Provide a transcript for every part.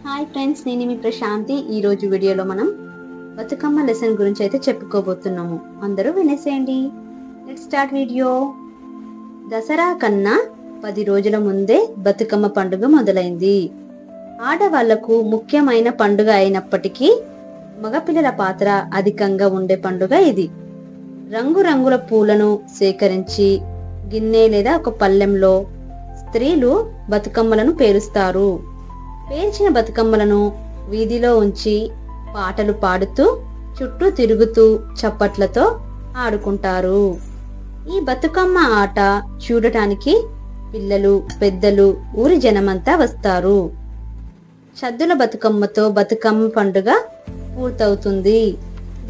Hi friends, నేను మీ ప్రశాంతి. ఈరోజు వీడియోలో మనం బతుకమ్మ లెసన్ గురించి అయితే చెప్పుకోబోతున్నాము. అందరూ వినేసేయండి. Let's start video. దసరా కన్నా 10 రోజుల ముందే బతుకమ్మ పండుగ మొదలైంది. ఆడవాళ్లకు ముఖ్యమైన పండుగ అయినప్పటికీ మగపిల్లల పాత్ర అధికంగా ఉండే పండుగ ఇది. రంగురంగుల పూలను సేకరించి గిన్నె లేదా ఒక పళ్ళెంలో స్త్రీలు బతుకమ్మలను పేరుస్తారు. పేర్చిన బతుకమ్మలను వీధిలో ఉంచి పాటలు పాడుతూ చుట్టూ తిరుగుతూ చప్పట్లతో ఆడుకుంటారు. ఈ బతుకమ్మ ఆట చూడటానికి పిల్లలు, పెద్దలు, ఊరి జనమంతా వస్తారు. సద్దుల బతుకమ్మతో బతుకమ్మ పండుగ పూర్తవుతుంది.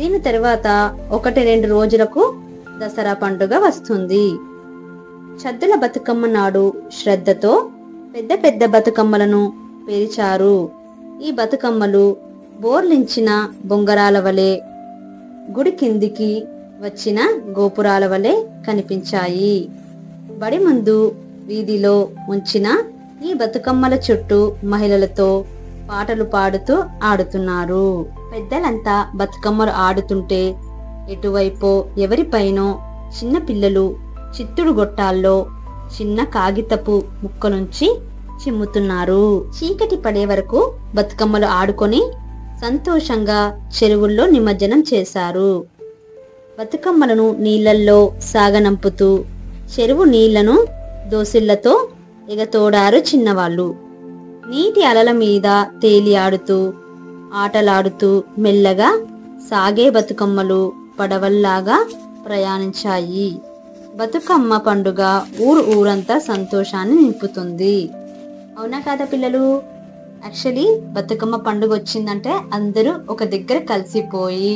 దీని తర్వాత 1-2 రోజులకు దసరా పండుగ వస్తుంది. సద్దుల బతుకమ్మ నాడు శ్రద్ధతో పెద్ద పెద్ద బతుకమ్మలను పేర్చారు. ఈ బతుకమ్మలు బోర్లించిన బొంగరాల వలె, గుడి కిందికి వచ్చిన గోపురాల వలె కనిపించాయి. బడి ముందు వీధిలో ఉంచిన ఈ బతుకమ్మల చుట్టూ మహిళలతో పాటలు పాడుతూ ఆడుతున్నారు. పెద్దలంతా బతుకమ్మలు ఆడుతుంటే ఎటువైపో ఎవరిపైనో చిన్న పిల్లలు చిత్తుడు గొట్టాల్లో చిన్న కాగితపు ముక్కలుంచి చిమ్ముతున్నారు. చీకటి పడే వరకు బతుకమ్మలు ఆడుకొని సంతోషంగా చెరువుల్లో నిమజ్జనం చేశారు. బతుకమ్మలను నీళ్లల్లో సాగనంపుతూ చెరువు నీళ్లను దోసిళ్లతో ఎగతోడారు చిన్నవాళ్ళు. నీటి అలల మీద తేలి ఆడుతూ ఆటలాడుతూ మెల్లగా సాగే బతుకమ్మలు పడవల్లాగా ప్రయాణించాయి. బతుకమ్మ పండుగ ఊరంతా సంతోషాన్ని నింపుతుంది. అవునా కాదా పిల్లలు? యాక్చువల్లీ బతుకమ్మ పండుగ వచ్చిందంటే అందరూ ఒక దగ్గర కలిసిపోయి,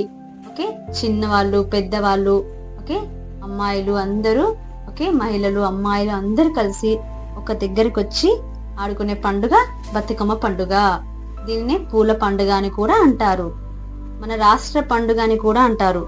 ఓకే, చిన్నవాళ్ళు, పెద్దవాళ్ళు, ఓకే, అమ్మాయిలు అందరూ, ఓకే, మహిళలు, అమ్మాయిలు అందరూ కలిసి ఒక దగ్గరికి వచ్చి ఆడుకునే పండుగ బతుకమ్మ పండుగ. దీన్నే పూల పండుగ అని కూడా అంటారు. మన రాష్ట్ర పండుగ అని కూడా అంటారు.